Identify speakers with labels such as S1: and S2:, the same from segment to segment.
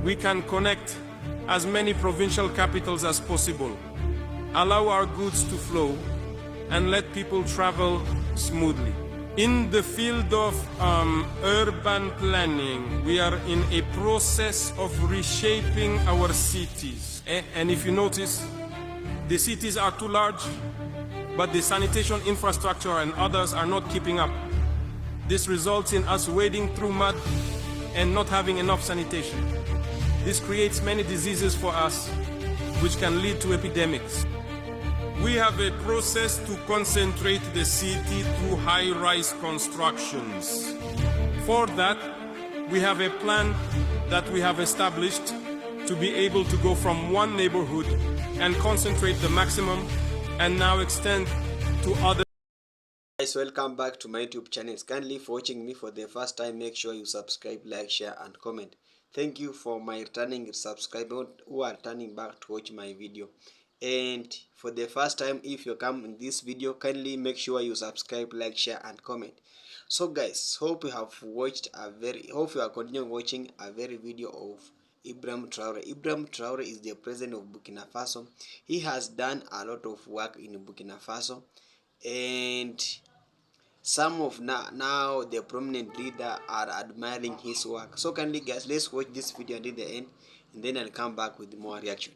S1: we can connect as many provincial capitals as possible, allow our goods to flow, and let people travel smoothly. In the field of urban planning, we are in a process of reshaping our cities. And if you notice, the cities are too large, but the sanitation infrastructure and others are not keeping up. This results in us wading through mud and not having enough sanitation. This creates many diseases for us, which can lead to epidemics. We have a process to concentrate the city through high-rise constructions. For that, we have a plan that we have established to be able to go from one neighborhood and concentrate the maximum and now extend to other.
S2: Guys, welcome back to my YouTube channel. Kindly for watching me for the first time, make sure you subscribe, like, share and comment. Thank you for my returning subscribers who are turning back to watch my video. And for the first time, if you come in this video, kindly make sure you subscribe, like, share and comment. So guys, hope you have watched hope you are continuing watching a very video of Ibrahim Traore. Ibrahim Traore is the president of Burkina Faso. He has done a lot of work in Burkina Faso, and some of now the prominent leader are admiring his work. So kindly guys, let's watch this video until the end, and then I'll come back with more reaction.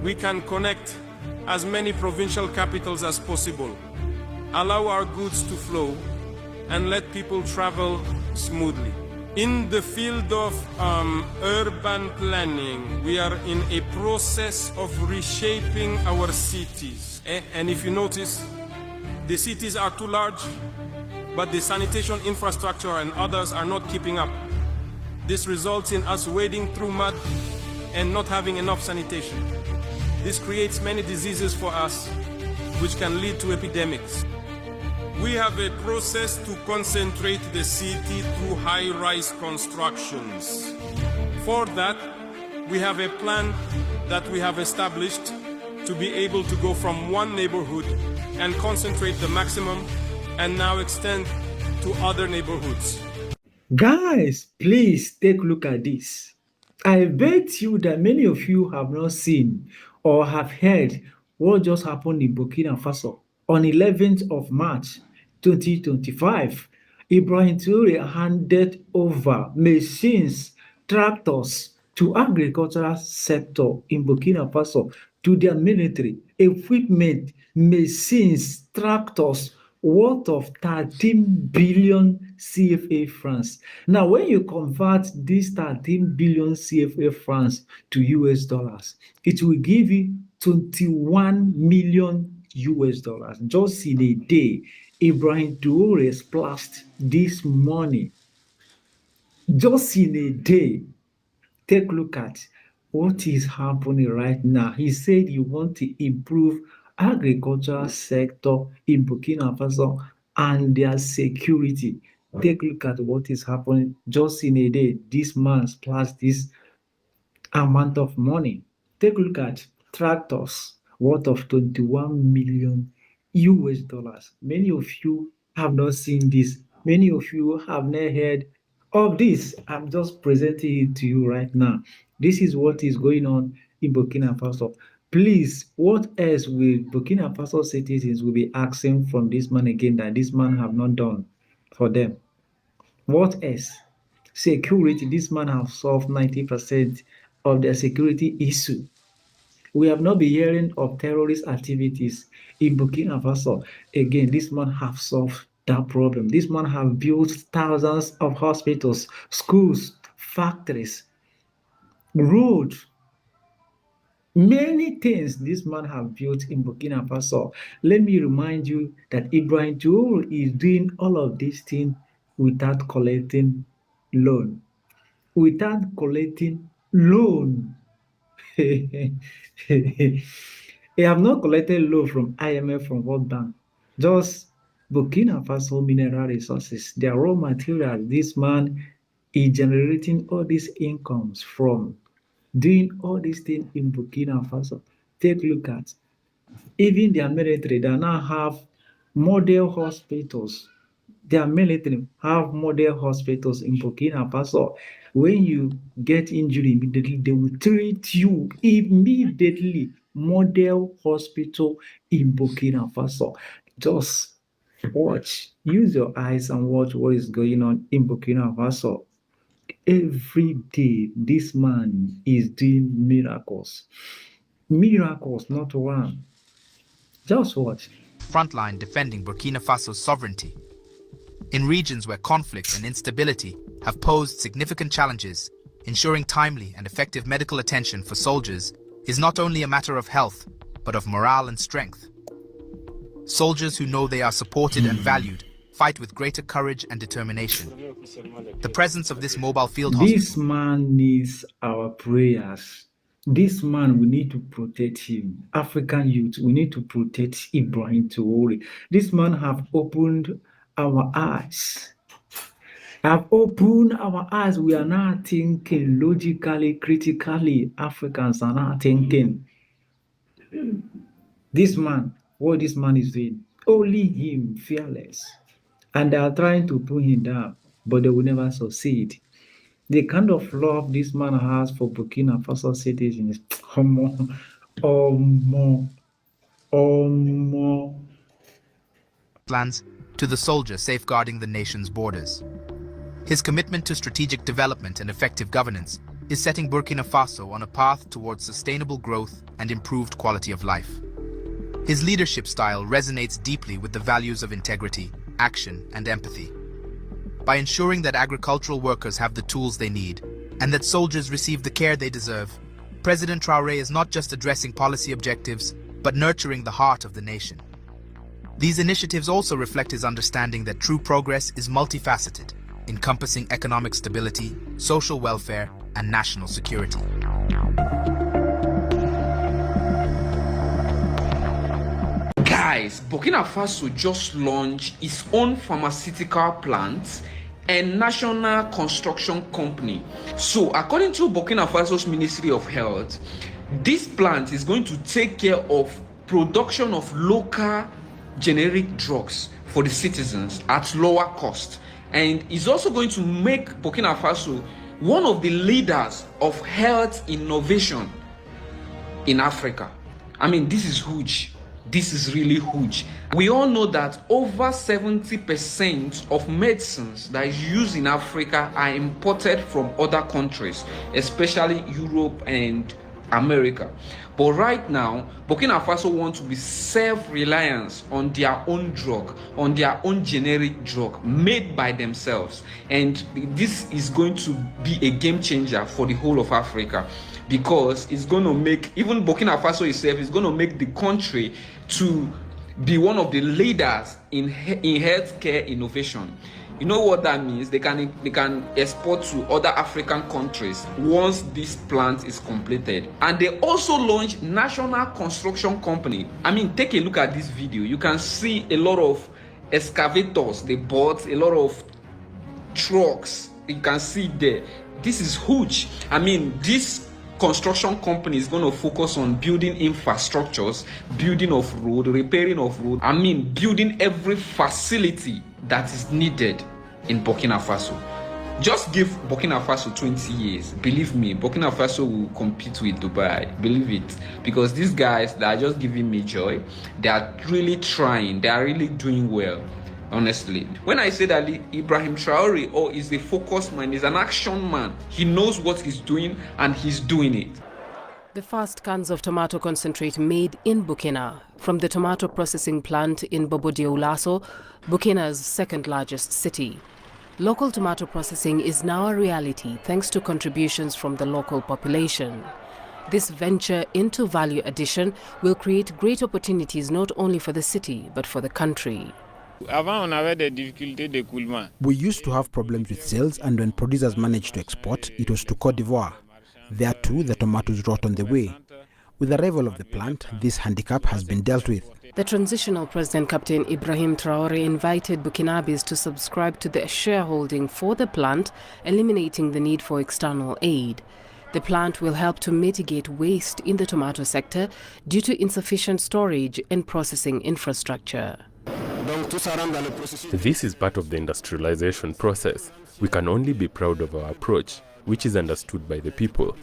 S1: We can connect as many provincial capitals as possible, allow our goods to flow, and let people travel smoothly. In the field of urban planning, we are in a process of reshaping our cities. And if you notice, the cities are too large, but the sanitation infrastructure and others are not keeping up. This results in us wading through mud and not having enough sanitation. This creates many diseases for us, which can lead to epidemics. We have a process to concentrate the city through high-rise constructions. For that, we have a plan that we have established to be able to go from one neighborhood and concentrate the maximum and now extend to other neighborhoods.
S3: Guys, please take a look at this. I bet you that many of you have not seen or have heard what just happened in Burkina Faso. On 11th of March 2025, Ibrahim Traore handed over machines, tractors to agricultural sector in Burkina Faso, to their military, equipment, machines, tractors, worth of 13 billion CFA francs. Now, when you convert this 13 billion CFA francs to US dollars, it will give you 21 million US dollars. Just in a day, Ibrahim Traore splashed this money. Just in a day. Take a look at what is happening right now. He said he wants to improve agricultural sector in Burkina Faso and their security. Take a look at what is happening just in a day. This man splashed this amount of money. Take a look at tractors worth of 21 million US dollars. Many of you have not seen this. Many of you have not heard of this. I'm just presenting it to you right now. This is what is going on in Burkina Faso. Please, what else will Burkina Faso citizens will be asking from this man again that this man have not done for them? What else? Security. This man have solved 90% of their security issue. We have not been hearing of terrorist activities in Burkina Faso. Again, this man have solved that problem. This man have built thousands of hospitals, schools, factories, roads. Many things this man have built in Burkina Faso. Let me remind you that Ibrahim Traore is doing all of these things without collecting loan. Without collecting loan. He have not collected loan from IMF, from World Bank. Just Burkina Faso mineral resources, their raw materials. This man is generating all these incomes from doing all these things in Burkina Faso. Take a look at even their military. They now have model hospitals Their military have model hospitals in Burkina Faso. When you get injury immediately, they will treat you immediately. Model hospital in Burkina Faso. Just watch, use your eyes and watch what is going on in Burkina Faso. Every day, this man is doing miracles. Miracles, not one. Just watch.
S4: Frontline defending Burkina Faso's sovereignty. In regions where conflict and instability have posed significant challenges, ensuring timely and effective medical attention for soldiers is not only a matter of health, but of morale and strength. Soldiers who know they are supported and valued fight with greater courage and determination. The presence of this mobile field hospital...
S3: This man needs our prayers. This man, we need to protect him. African youth, we need to protect Ibrahim Traore. This man have opened our eyes. Have opened our eyes. We are now thinking logically, critically. Africans are now thinking. This man, what this man is doing, only him, fearless. And they are trying to pull him down, but they will never succeed. The kind of love this man has for Burkina Faso citizens,
S4: lands to the soldier safeguarding the nation's borders. His commitment to strategic development and effective governance is setting Burkina Faso on a path towards sustainable growth and improved quality of life. His leadership style resonates deeply with the values of integrity, action, and empathy. By ensuring that agricultural workers have the tools they need and that soldiers receive the care they deserve, President Traore is not just addressing policy objectives, but nurturing the heart of the nation. These initiatives also reflect his understanding that true progress is multifaceted, encompassing economic stability, social welfare, and national security.
S5: Guys, Burkina Faso just launched its own pharmaceutical plant and national construction company. So according to Burkina Faso's Ministry of Health, this plant is going to take care of production of local generic drugs for the citizens at lower cost, and is also going to make Burkina Faso one of the leaders of health innovation in Africa. I mean, this is huge. This is really huge. We all know that over 70% of medicines that is used in Africa are imported from other countries, especially Europe and America. But right now, Burkina Faso wants to be self-reliant on their own drug, on their own generic drug made by themselves. And this is going to be a game changer for the whole of Africa, because it's going to make, even Burkina Faso itself is going to make the country to be one of the leaders in healthcare innovation. You know what that means? They can export to other African countries once this plant is completed. And they also launched national construction company. I mean, take a look at this video. You can see a lot of excavators they bought, a lot of trucks. You can see there. This is huge. I mean, this construction company is going to focus on building infrastructures, building of road, repairing of road. I mean, building every facility that is needed in Burkina Faso. Just give Burkina Faso 20 years. Believe me, Burkina Faso will compete with Dubai. Believe it. Because these guys, they are just giving me joy. They are really trying. They are really doing well. Honestly, when I say that Ibrahim Traore is a focused man, he's an action man. He knows what he's doing and he's doing it.
S6: The first cans of tomato concentrate made in Burkina from the tomato processing plant in Bobo Dioulasso, Burkina's second largest city. Local tomato processing is now a reality thanks to contributions from the local population. This venture into value addition will create great opportunities not only for the city but for the country.
S7: We used to have problems with sales, and when producers managed to export, it was to Cote d'Ivoire. There too, the tomatoes rot on the way. With the arrival of the plant, this handicap has been dealt with.
S6: The transitional president, Captain Ibrahim Traore, invited Burkinabes to subscribe to the shareholding for the plant, eliminating the need for external aid. The plant will help to mitigate waste in the tomato sector due to insufficient storage and processing infrastructure.
S8: This is part of the industrialization process. We can only be proud of our approach, which is understood by the people.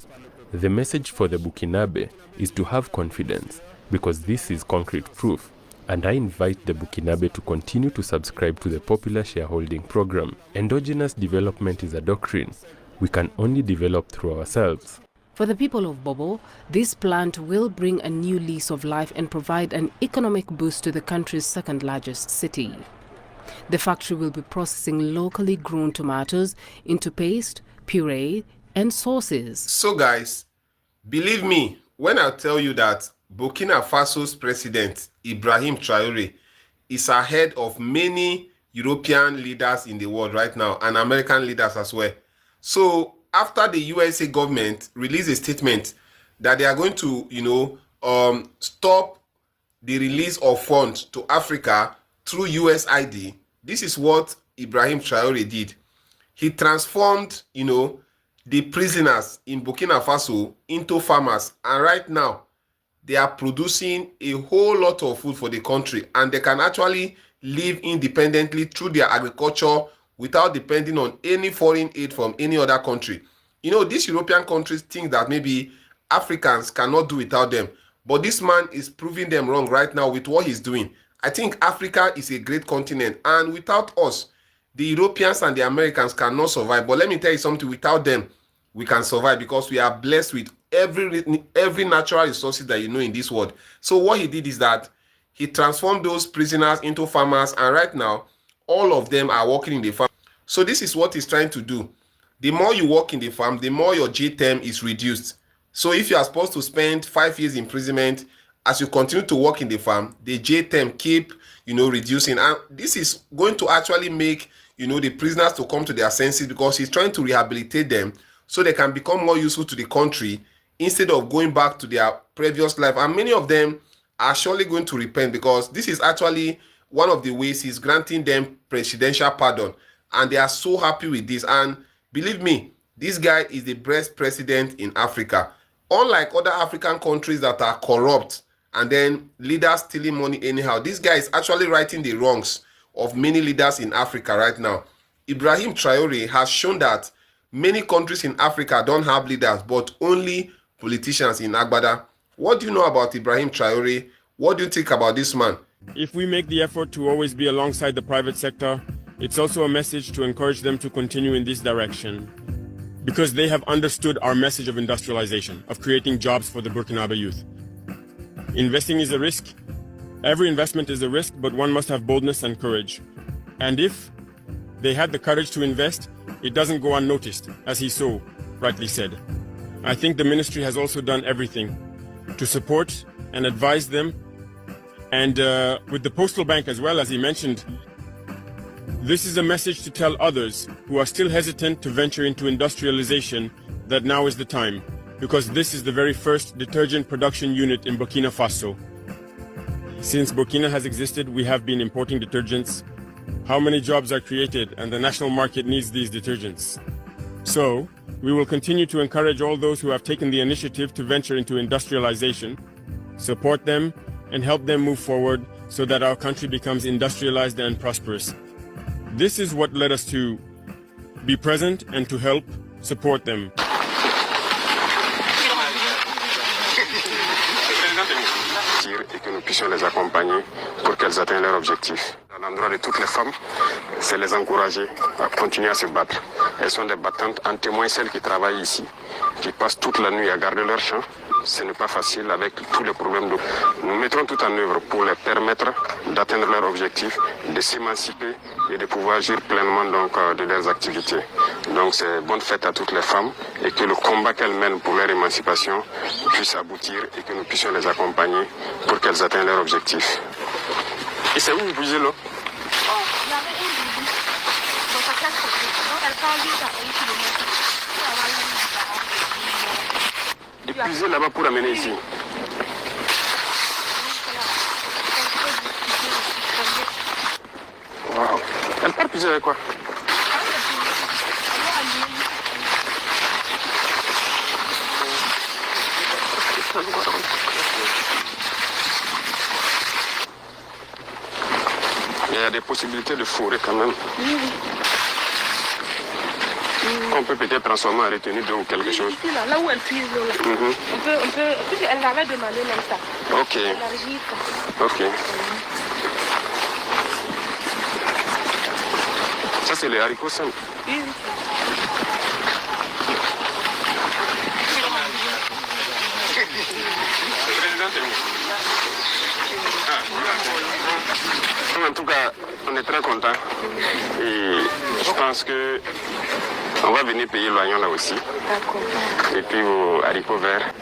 S8: The message for the Burkinabe is to have confidence, because this is concrete proof, and I invite the Burkinabe to continue to subscribe to the popular shareholding program. Endogenous development is a doctrine. We can only develop through ourselves.
S6: For the people of Bobo, this plant will bring a new lease of life and provide an economic boost to the country's second largest city. The factory will be processing locally grown tomatoes into paste, puree, and sauces.
S1: So guys, believe me when I tell you that Burkina Faso's president, Ibrahim Traore, is ahead of many European leaders in the world right now and American leaders as well. So after the USA government released a statement that they are going to, stop the release of funds to Africa through USAID, this is what Ibrahim Traore did. He transformed, the prisoners in Burkina Faso into farmers, and right now they are producing a whole lot of food for the country, and they can actually live independently through their agriculture without depending on any foreign aid from any other country. These European countries think that maybe Africans cannot do without them, but this man is proving them wrong right now with what he's doing. I think Africa is a great continent, and without us, the Europeans and the Americans cannot survive. But let me tell you something, without them, we can survive, because we are blessed with every natural resources that in this world. So what he did is that he transformed those prisoners into farmers, and right now, all of them are working in the farm. So this is what he's trying to do. The more you work in the farm, the more your J term is reduced. So if you are supposed to spend 5 years imprisonment, as you continue to work in the farm, the J term keep, reducing. And this is going to actually make, the prisoners to come to their senses, because he's trying to rehabilitate them so they can become more useful to the country instead of going back to their previous life. And many of them are surely going to repent, because this is actually one of the ways he's granting them presidential pardon. And they are so happy with this. And believe me, this guy is the best president in Africa. Unlike other African countries that are corrupt and then leaders stealing money anyhow, this guy is actually righting the wrongs of many leaders in Africa right now. Ibrahim Traore has shown that many countries in Africa don't have leaders, but only politicians in Agbada. What do you know about Ibrahim Traore? What do you think about this man?
S9: If we make the effort to always be alongside the private sector, it's also a message to encourage them to continue in this direction, because they have understood our message of industrialization, of creating jobs for the Burkinabe youth. Investing is a risk. Every investment is a risk, but one must have boldness and courage. And if they had the courage to invest, it doesn't go unnoticed, as he so rightly said. I think the ministry has also done everything to support and advise them. And with the postal bank as well, as he mentioned, this is a message to tell others who are still hesitant to venture into industrialization that now is the time, because this is the very first detergent production unit in Burkina Faso. Since Burkina has existed, we have been importing detergents. How many jobs are created, and the national market needs these detergents? So, we will continue to encourage all those who have taken the initiative to venture into industrialization, support them, and help them move forward so that our country becomes industrialized and prosperous. This is what led us to be present and to help support them.
S10: Et que nous puissions les accompagner pour qu'elles atteignent leur objectif. À l'endroit de toutes les femmes, c'est les encourager à continuer à se battre. Elles sont des battantes, en témoin celles qui travaillent ici, qui passent toute la nuit à garder leur champ. Ce n'est pas facile avec tous les problèmes d'eau. Nous mettrons tout en œuvre pour les permettre d'atteindre leur objectif, de s'émanciper et de pouvoir jouir pleinement de leurs activités. Donc c'est bonne fête à toutes les femmes et que le combat qu'elles mènent pour leur émancipation puisse aboutir et que nous puissions les accompagner pour qu'elles atteignent leur objectif. Et c'est où vous bougez là? Épuisez là-bas pour amener ici. Wow. Elle part puiser avec quoi? y a des possibilités de fourrer quand même. On peut peut-être transformer en retenue d'eau ou quelque chose.
S11: Ici, là où elle puise l'eau, on peut, elle l'avait demandé comme ça.
S10: Ok.
S11: Élargir ça.
S10: Ok. Ça, c'est les haricots simples.
S11: Oui.
S10: En tout cas, on est très contents. Et je pense que on va venir payer l'oignon là aussi. Et puis aux haricots verts,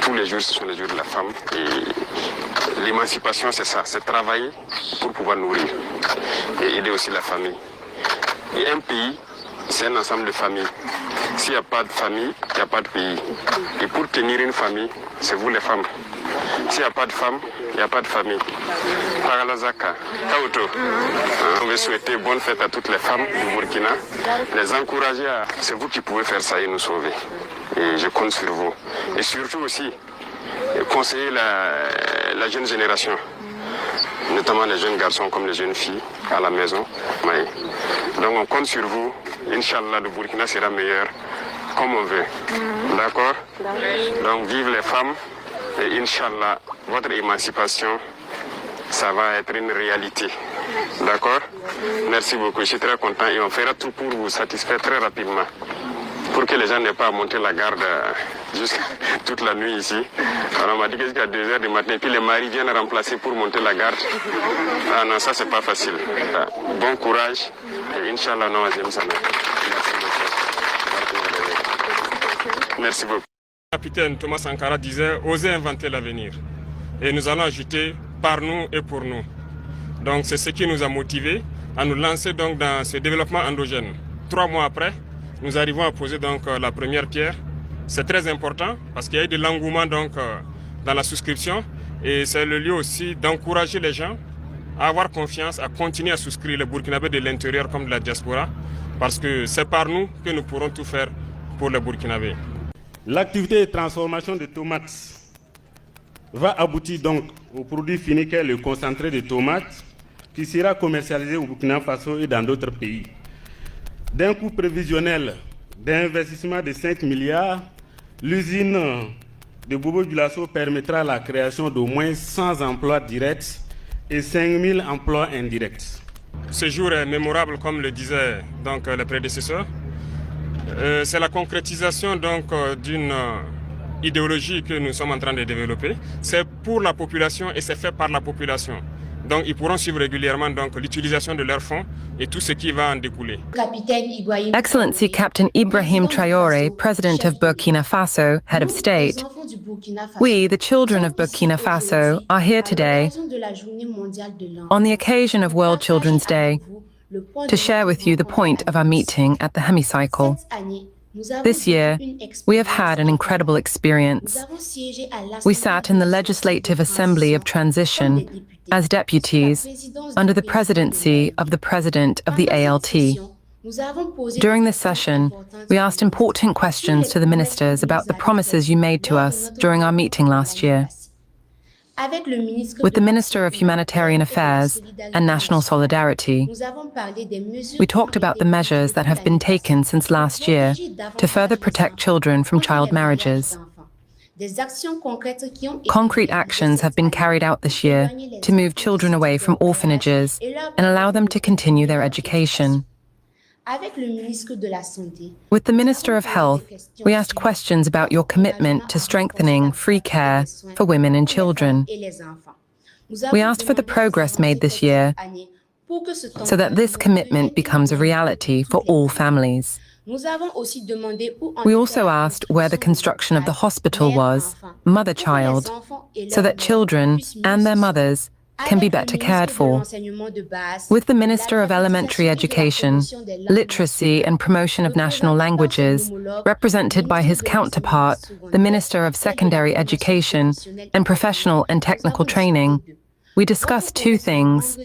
S10: tous les jours, ce sont les jours de la femme. Et l'émancipation, c'est ça, c'est travailler pour pouvoir nourrir et aider aussi la famille. Et un pays, c'est un ensemble de familles. S'il n'y a pas de famille, il n'y a pas de pays. Et pour tenir une famille, c'est vous les femmes. S'il n'y a pas de femmes, il n'y a pas de famille. Paralazaka, Kaoto. On veut souhaiter bonne fête à toutes les femmes du Burkina. Les encourager à... C'est vous qui pouvez faire ça et nous sauver. Et je compte sur vous. Et surtout aussi, conseiller la jeune génération. Notamment les jeunes garçons comme les jeunes filles à la maison. Donc on compte sur vous. Inch'Allah, le Burkina sera meilleur comme on veut. D'accord? Donc vive les femmes et Inch'Allah, votre émancipation, ça va être une réalité. D'accord? Merci beaucoup, je suis très content et on fera tout pour vous satisfaire très rapidement. Pour que les gens n'aient pas à monter la garde toute la nuit ici. Alors on m'a dit que jusqu'à 2h du matin, et puis les maris viennent remplacer pour monter la garde. Ah non, ça c'est pas facile. Bon courage et Inch'Allah, non, j'aime ça. Merci beaucoup.
S9: Le capitaine Thomas Sankara disait « Osez inventer l'avenir ». Et nous allons ajouter « par nous et pour nous ». Donc c'est ce qui nous a motivés à nous lancer donc dans ce développement endogène. 3 mois après, nous arrivons à poser donc la première pierre. C'est très important parce qu'il y a eu de l'engouement donc dans la souscription et c'est le lieu aussi d'encourager les gens à avoir confiance, à continuer à souscrire les Burkinabés de l'intérieur comme de la diaspora parce que c'est par nous que nous pourrons tout faire pour les Burkinabés.
S12: L'activité de transformation de tomates va aboutir donc au produit fini qu'est le concentré de tomates qui sera commercialisé au Burkina Faso et dans d'autres pays. D'un coût prévisionnel d'investissement de 5 milliards, l'usine de Bobo-Dioulasso permettra la création d'au moins 100 emplois directs et 5000 emplois indirects.
S9: Ce jour est mémorable, comme le disaient donc les prédécesseurs. C'est la concrétisation donc d'une idéologie que nous sommes en train de développer. C'est pour la population et c'est fait par la population. Donc ils pourront suivre régulièrement donc l'utilisation de leurs fonds et tout ce qui va en découler.
S13: Excellency Captain Ibrahim Traore, President of Burkina Faso, Head of State. We, the children of Burkina Faso, are here today on the occasion of World Children's Day to share with you the point of our meeting at the hemicycle. This year, we have had an incredible experience. We sat in the Legislative Assembly of Transition as deputies under the presidency of the President of the ALT. During this session, we asked important questions to the ministers about the promises you made to us during our meeting last year. With the Minister of Humanitarian Affairs and National Solidarity, we talked about the measures that have been taken since last year to further protect children from child marriages. Concrete actions have been carried out this year to move children away from orphanages and allow them to continue their education. With the Minister of Health, we asked questions about your commitment to strengthening free care for women and children. We asked for the progress made this year so that this commitment becomes a reality for all families. We also asked where the construction of the hospital was, mother-child, so that children and their mothers can be better cared for. With the Minister of Elementary Education, Literacy and Promotion of National Languages, represented by his counterpart, the Minister of Secondary Education and Professional and Technical Training, we discussed 2 things: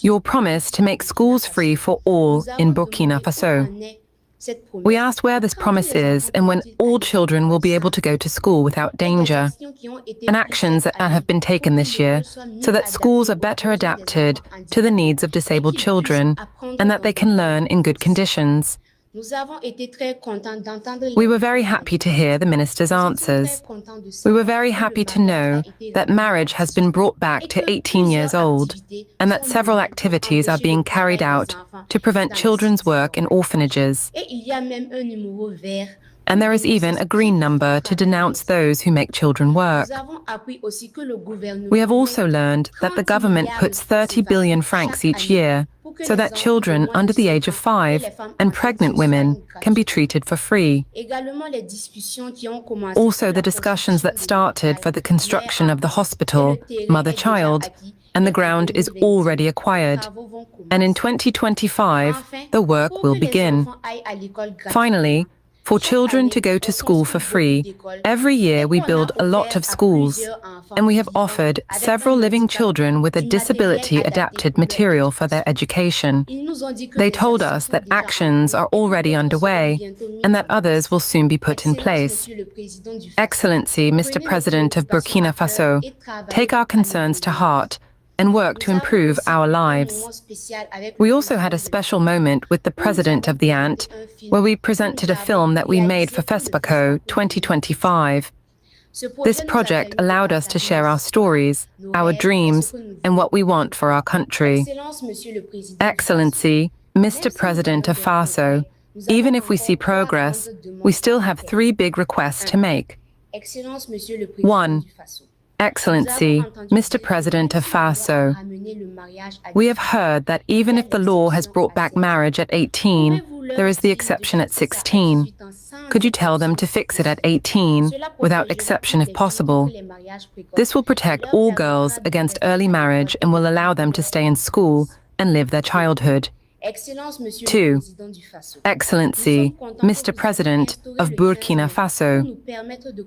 S13: your promise to make schools free for all in Burkina Faso, We asked where this promise is and when all children will be able to go to school without danger, and actions that have been taken this year so that schools are better adapted to the needs of disabled children and that they can learn in good conditions. We were very happy to hear the minister's answers. We were very happy to know that marriage has been brought back to 18 years old and that several activities are being carried out to prevent children's work in orphanages. And there is even a green number to denounce those who make children work. We have also learned that the government puts 30 billion francs each year so that children under the age of 5 and pregnant women can be treated for free. Also, the discussions that started for the construction of the hospital, mother-child, and the ground is already acquired. And in 2025, the work will begin. Finally, for children to go to school for free, every year we build a lot of schools, and we have offered several living children with a disability-adapted material for their education. They told us that actions are already underway and that others will soon be put in place. Excellency, Mr. President of Burkina Faso, take our concerns to heart and work to improve our lives. We also had a special moment with the president of the ANT, where we presented a film that we made for FESPACO 2025. This project allowed us to share our stories, our dreams, and what we want for our country. Excellency, Mr. President of FASO, even if we see progress, we still have 3 big requests to make. 1. Excellency, Mr. President of FASO, we have heard that even if the law has brought back marriage at 18, there is the exception at 16. Could you tell them to fix it at 18, without exception if possible? This will protect all girls against early marriage and will allow them to stay in school and live their childhood. 2. Excellency, Mr. President of Burkina Faso,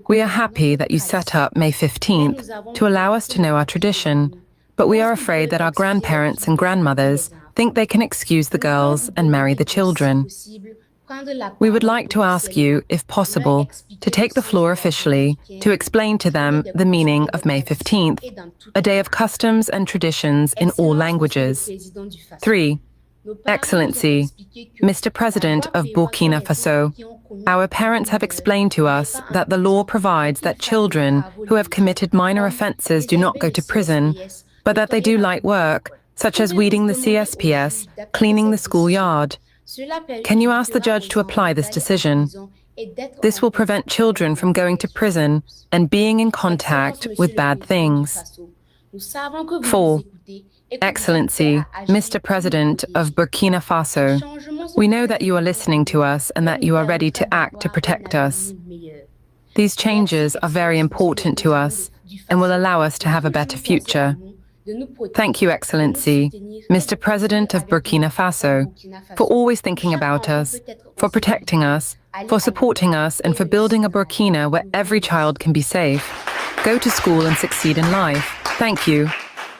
S13: we are happy that you set up May 15th to allow us to know our tradition, but we are afraid that our grandparents and grandmothers think they can excuse the girls and marry the children. We would like to ask you, if possible, to take the floor officially to explain to them the meaning of May 15th, a day of customs and traditions in all languages. 3. Excellency, Mr. President of Burkina Faso, our parents have explained to us that the law provides that children who have committed minor offences do not go to prison, but that they do light work, such as weeding the CSPS, cleaning the schoolyard. Can you ask the judge to apply this decision? This will prevent children from going to prison and being in contact with bad things. 4. Excellency, Mr. President of Burkina Faso, we know that you are listening to us and that you are ready to act to protect us. These changes are very important to us and will allow us to have a better future. Thank you, Excellency, Mr. President of Burkina Faso, for always thinking about us, for protecting us, for supporting us, and for building a Burkina where every child can be safe, go to school and succeed in life. Thank you.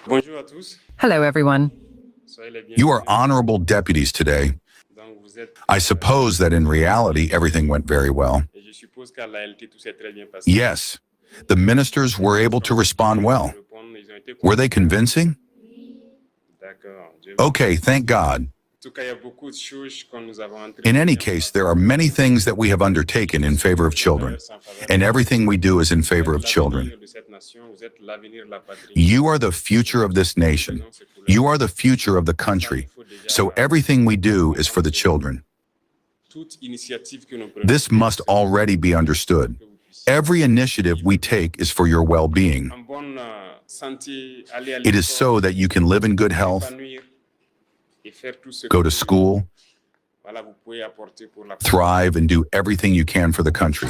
S9: Bonjour à tous.
S13: Hello, everyone.
S14: You are honorable deputies today. I suppose that in reality, everything went very well. Yes, the ministers were able to respond well. Were they convincing? Okay, thank God. In any case, there are many things that we have undertaken in favor of children, and everything we do is in favor of children. You are the future of this nation. You are the future of the country. So everything we do is for the children. This must already be understood. Every initiative we take is for your well-being. It is so that you can live in good health, go to school, thrive, and do everything you can for the country.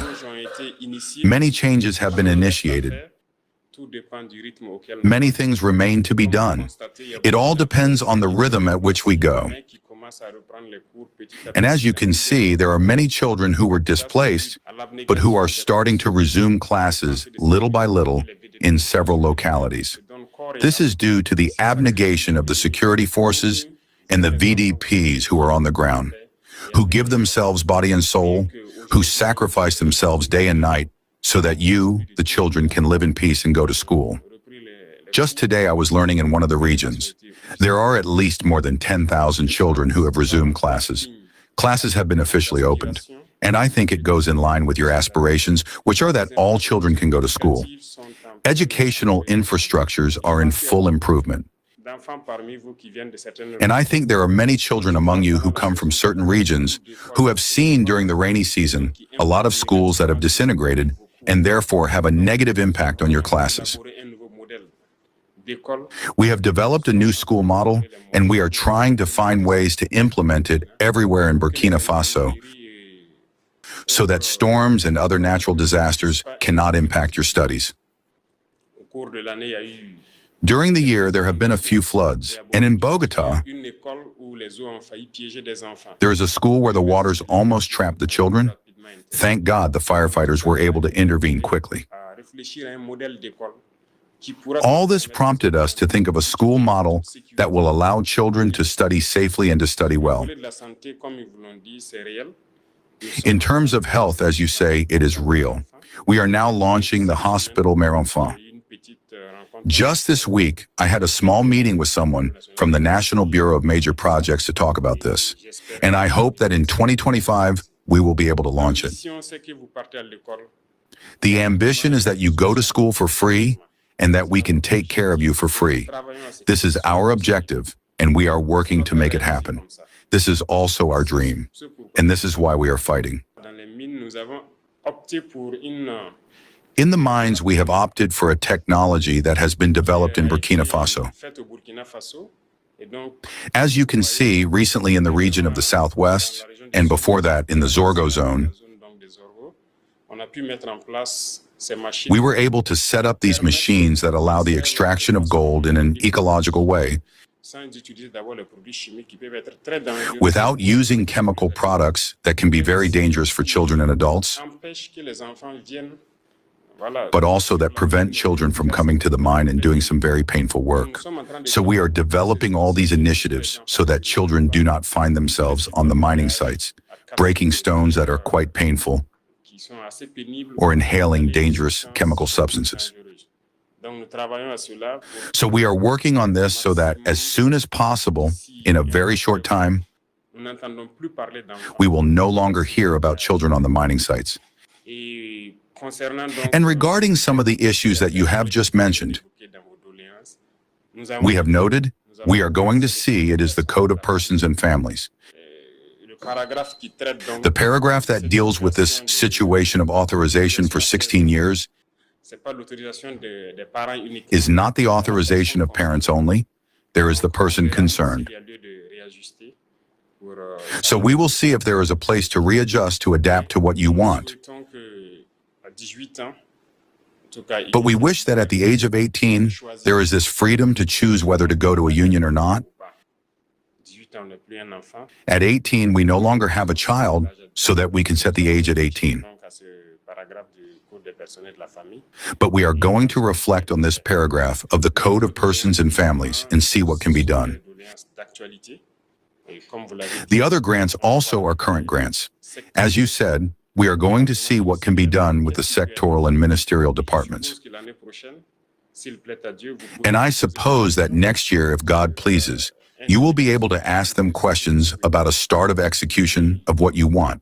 S14: Many changes have been initiated. Many things remain to be done. It all depends on the rhythm at which we go. And as you can see, there are many children who were displaced, but who are starting to resume classes little by little in several localities. This is due to the abnegation of the security forces and the VDPs who are on the ground. who give themselves body and soul, who sacrifice themselves day and night so that you, the children, can live in peace and go to school. Just today I was learning in one of the regions. There are at least more than 10,000 children who have resumed classes. Classes have been officially opened. And I think it goes in line with your aspirations, which are that all children can go to school. Educational infrastructures are in full improvement. And I think there are many children among you who come from certain regions who have seen during the rainy season a lot of schools that have disintegrated and therefore have a negative impact on your classes. We have developed a new school model, and we are trying to find ways to implement it everywhere in Burkina Faso so that storms and other natural disasters cannot impact your studies. During the year, there have been a few floods, and in Bogota, there is a school where the waters almost trapped the children. Thank God the firefighters were able to intervene quickly. All this prompted us to think of a school model that will allow children to study safely and to study well. In terms of health, as you say, it is real. We are now launching the Hospital Mère Enfant. Just this week, I had a small meeting with someone from the National Bureau of Major Projects to talk about this. And I hope that in 2025, we will be able to launch it. The ambition is that you go to school for free and that we can take care of you for free. This is our objective, and we are working to make it happen. This is also our dream, and this is why we are fighting. In the mines, we have opted for a technology that has been developed in Burkina Faso. As you can see, recently in the region of the Southwest, and before that in the Zorgo zone, we were able to set up these machines that allow the extraction of gold in an ecological way without using chemical products that can be very dangerous for children and adults, but also that prevent children from coming to the mine and doing some very painful work. So we are developing all these initiatives so that children do not find themselves on the mining sites, breaking stones that are quite painful, or inhaling dangerous chemical substances. So we are working on this so that as soon as possible, in a very short time, we will no longer hear about children on the mining sites. And regarding some of the issues that you have just mentioned, we have noted, we are going to see it is the Code of Persons and Families. The paragraph that deals with this situation of authorization for 16 years is not the authorization of parents only. There is the person concerned. So we will see if there is a place to readjust to adapt to what you want. But we wish that at the age of 18, there is this freedom to choose whether to go to a union or not. At 18, we no longer have a child, so that we can set the age at 18. But we are going to reflect on this paragraph of the Code of Persons and Families and see what can be done. The other grants also are current grants. As you said, we are going to see what can be done with the sectoral and ministerial departments. And I suppose that next year, if God pleases, you will be able to ask them questions about a start of execution of what you want.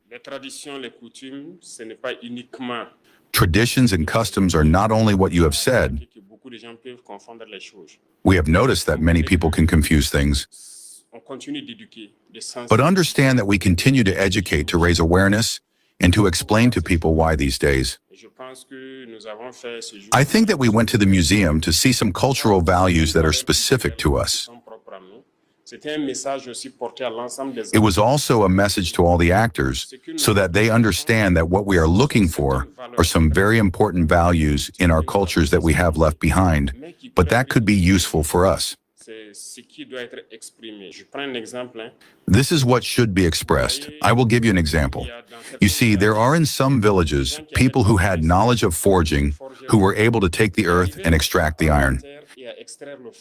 S14: Traditions and customs are not only what you have said. We have noticed that many people can confuse things. But understand that we continue to educate, to raise awareness, and to explain to people why these days. I think that we went to the museum to see some cultural values that are specific to us. It was also a message to all the actors so that they understand that what we are looking for are some very important values in our cultures that we have left behind, but that could be useful for us. This is what should be expressed. I will give you an example. You see, there are in some villages people who had knowledge of forging who were able to take the earth and extract the iron.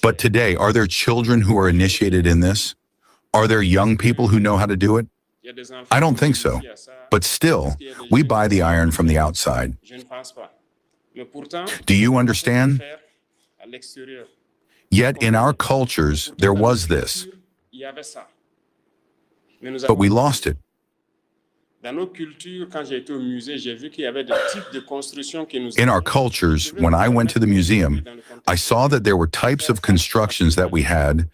S14: But today, are there children who are initiated in this? Are there young people who know how to do it? I don't think so. But still, we buy the iron from the outside. Do you understand? Yet in our cultures, there was this. But we lost it. In our cultures, when I went to the museum, I saw that there were types of constructions that we had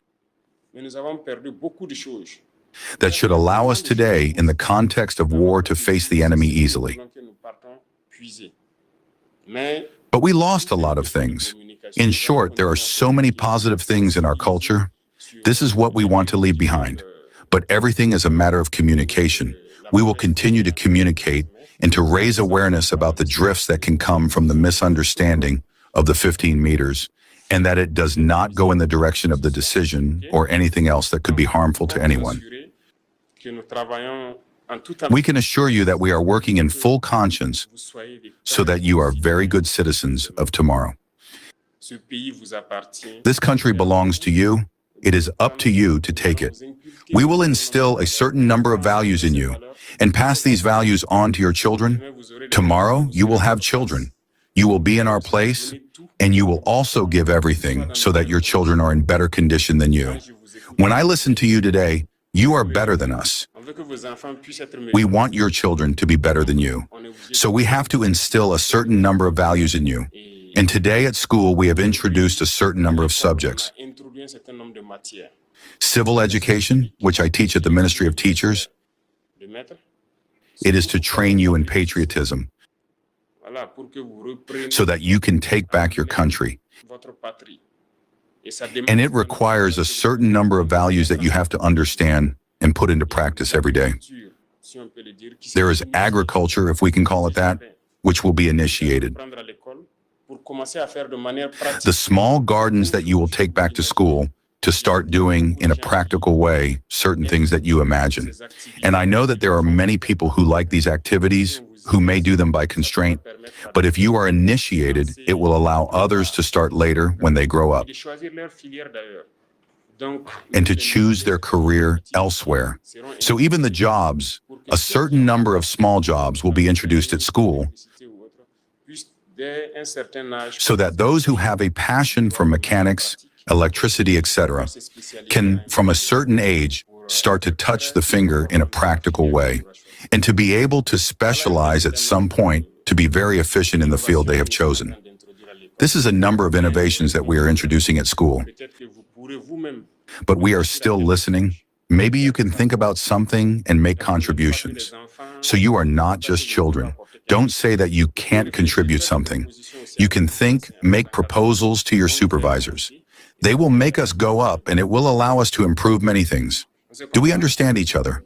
S14: that should allow us today, in the context of war, to face the enemy easily. But we lost a lot of things. In short, there are so many positive things in our culture. This is what we want to leave behind. But everything is a matter of communication. We will continue to communicate and to raise awareness about the drifts that can come from the misunderstanding of the 15 meters, and that it does not go in the direction of the decision or anything else that could be harmful to anyone. We can assure you that we are working in full conscience so that you are very good citizens of tomorrow. This country belongs to you. It is up to you to take it. We will instill a certain number of values in you and pass these values on to your children. Tomorrow, you will have children. You will be in our place, and you will also give everything so that your children are in better condition than you. When I listen to you today, you are better than us. We want your children to be better than you. So we have to instill a certain number of values in you. And today at school, we have introduced a certain number of subjects. Civil education, which I teach at the Ministry of Teachers, it is to train you in patriotism so that you can take back your country. And it requires a certain number of values that you have to understand and put into practice every day. There is agriculture, if we can call it that, which will be initiated. The small gardens that you will take back to school to start doing in a practical way certain things that you imagine. And I know that there are many people who like these activities, who may do them by constraint, but if you are initiated, it will allow others to start later when they grow up and to choose their career elsewhere. So even the jobs, a certain number of small jobs will be introduced at school so that those who have a passion for mechanics, electricity, etc., can, from a certain age, start to touch the finger in a practical way, and to be able to specialize at some point to be very efficient in the field they have chosen. This is a number of innovations that we are introducing at school. But we are still listening. Maybe you can think about something and make contributions. So you are not just children. Don't say that you can't contribute something. You can think, make proposals to your supervisors. They will make us go up, and it will allow us to improve many things. Do we understand each other?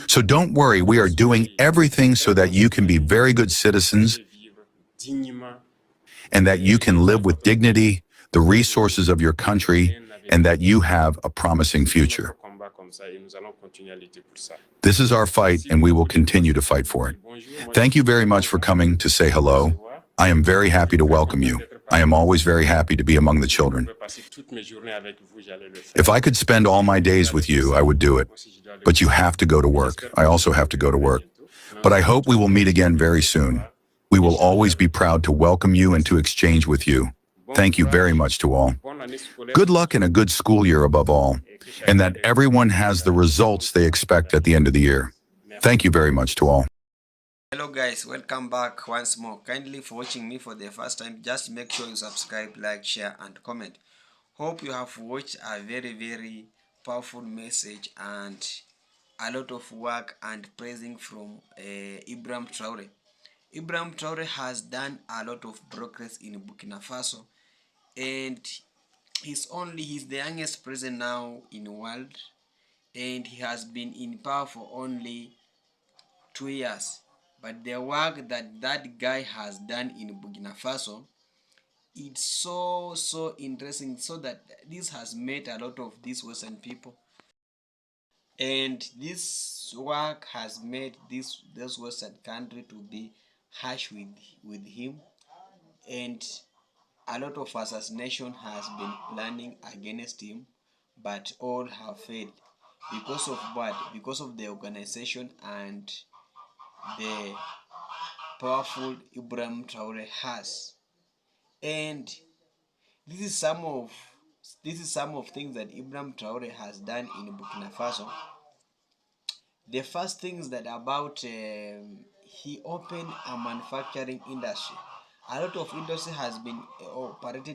S14: So don't worry, we are doing everything so that you can be very good citizens and that you can live with dignity, the resources of your country, and that you have a promising future. This is our fight, and we will continue to fight for it. Thank you very much for coming to say hello. I am very happy to welcome you. I am always very happy to be among the children. If I could spend all my days with you, I would do it. But you have to go to work. I also have to go to work. But I hope we will meet again very soon. We will always be proud to welcome you and to exchange with you. Thank you very much to all. Good luck and a good school year above all, and that everyone has the results they expect at the end of the year. Thank you very much to all.
S2: Hello guys, welcome back once more. Kindly for watching me for the first time, just make sure you subscribe, like, share and comment. Hope you have watched a very powerful message and a lot of work and praising from Ibrahim Traore. Ibrahim Traore has done a lot of progress in Burkina Faso, and he's the youngest president now in the world, and he has been in power for only 2 years. But the work that guy has done in Burkina Faso, it's so interesting, so that this has made a lot of these Western people, and this work has made this Western country to be harsh with him, and a lot of assassination has been planning against him, but all have failed. because of what? Because of the organization and the powerful Ibrahim Traore has. And this is some of things that Ibrahim Traore has done in Burkina Faso. The first things that about he opened a manufacturing industry. A lot of industry has been opened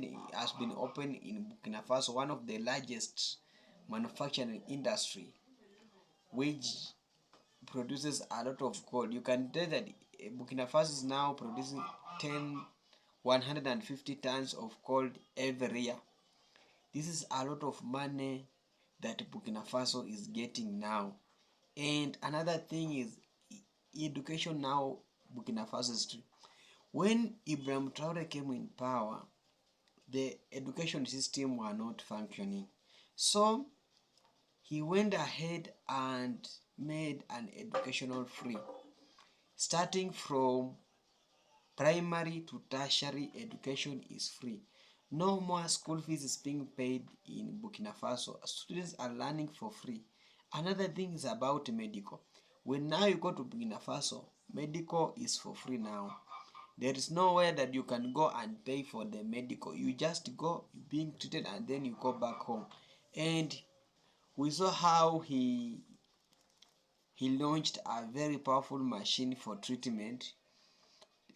S2: in Burkina Faso, one of the largest manufacturing industry, which produces a lot of gold. You can tell that Burkina Faso is now producing 150 tons of gold every year. This is a lot of money that Burkina Faso is getting now. And another thing is education now. Burkina Faso is when Ibrahim Traore came in power, the education system were not functioning. So he went ahead and made an educational free. Starting from primary to tertiary education is free. No more school fees is being paid in Burkina Faso. Students are learning for free. Another thing is about medical. When now you go to Burkina Faso, medical is for free now. There is nowhere that you can go and pay for the medical. You just go being treated and then you go back home. And we saw how he launched a very powerful machine for treatment.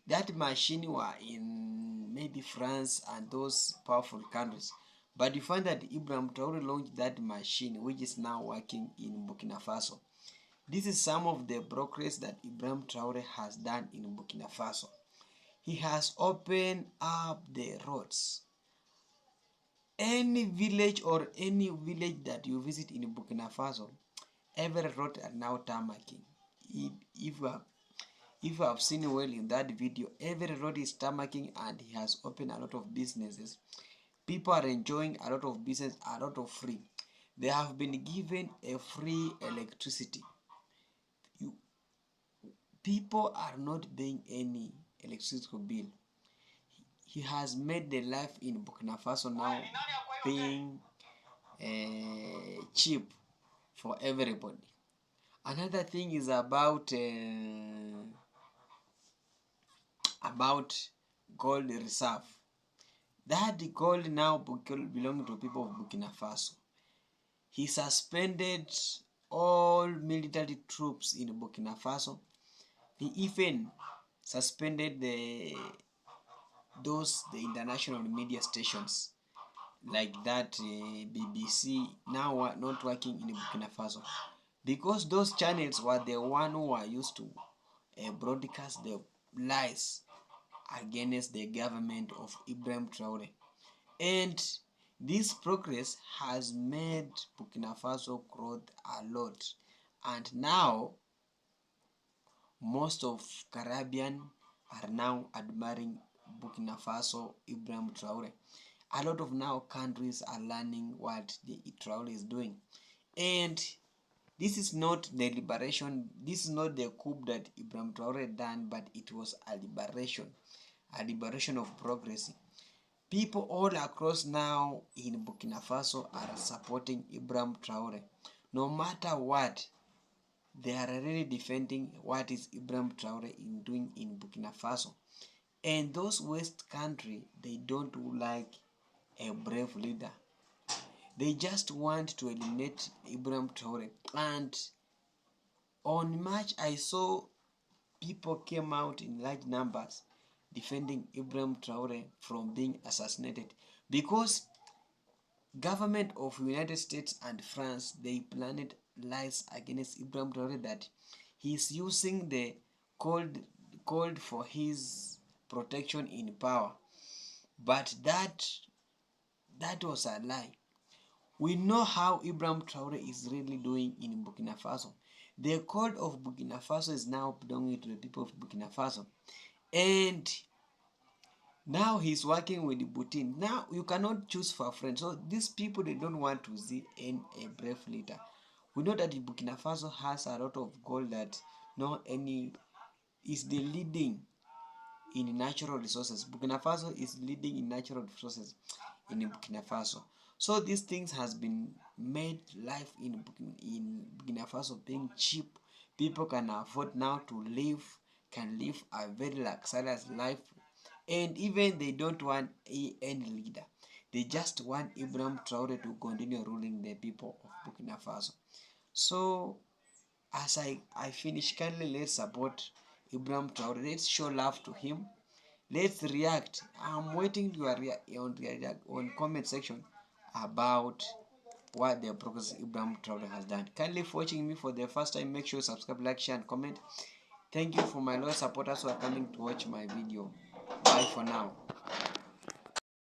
S2: That machine were in maybe France and those powerful countries. But you find that Ibrahim Traore launched that machine, which is now working in Burkina Faso. This is some of the progress that Ibrahim Traore has done in Burkina Faso. He has opened up the roads. Any village that you visit in Burkina Faso, every road are now tarmacking. If you have seen well in that video, every road is tarmacking and he has opened a lot of businesses. People are enjoying a lot of business, a lot of free. They have been given a free electricity. People are not paying any electricity bill. He has made the life in Burkina Faso now being cheap for everybody. Another thing is about gold reserve. That gold now belongs to people of Burkina Faso. He suspended all military troops in Burkina Faso. He even suspended the international media stations like that BBC now are not working in Burkina Faso, because those channels were the one who were used to broadcast the lies against the government of Ibrahim Traore. And this progress has made Burkina Faso grow a lot, and now most of Caribbean are now admiring Burkina Faso Ibrahim Traore. A lot of now countries are learning what the Traore is doing. And this is not the liberation, this is not the coup that Ibrahim Traore done, but it was a liberation of progress. People all across now in Burkina Faso are supporting Ibrahim Traore. No matter what, they are really defending what is Ibrahim Traore doing in Burkina Faso. And those West countries, they don't like a brave leader. They just want to eliminate Ibrahim Traore. And on March, I saw people came out in large numbers defending Ibrahim Traore from being assassinated, because government of United States and France, they planned lies against Ibrahim Traore that he's using the cold for his protection in power. But that was a lie. We know how Ibrahim Traore is really doing in Burkina Faso. The code of Burkina Faso is now belonging to the people of Burkina Faso. And now he's working with the Putin. Now you cannot choose for a friend. So these people, they don't want to see a brave leader. We know that Burkina Faso has a lot of gold that is the leading in natural resources. Burkina Faso is leading in natural resources in Burkina Faso. So these things has been made life in Burkina Faso being cheap. People can afford now to live, can live a very luxurious life, and even they don't want any leader. They just want Ibrahim Traore to continue ruling the people of Burkina Faso. So as I finish, kindly let's support Ibrahim Traore. Let's show love to him. Let's react. I'm waiting your on comment section about what the progress Ibrahim Traore has done. Kindly for watching me for the first time, make sure you subscribe, like, share, and comment. Thank you for my loyal supporters who are coming to watch my video. Bye for now.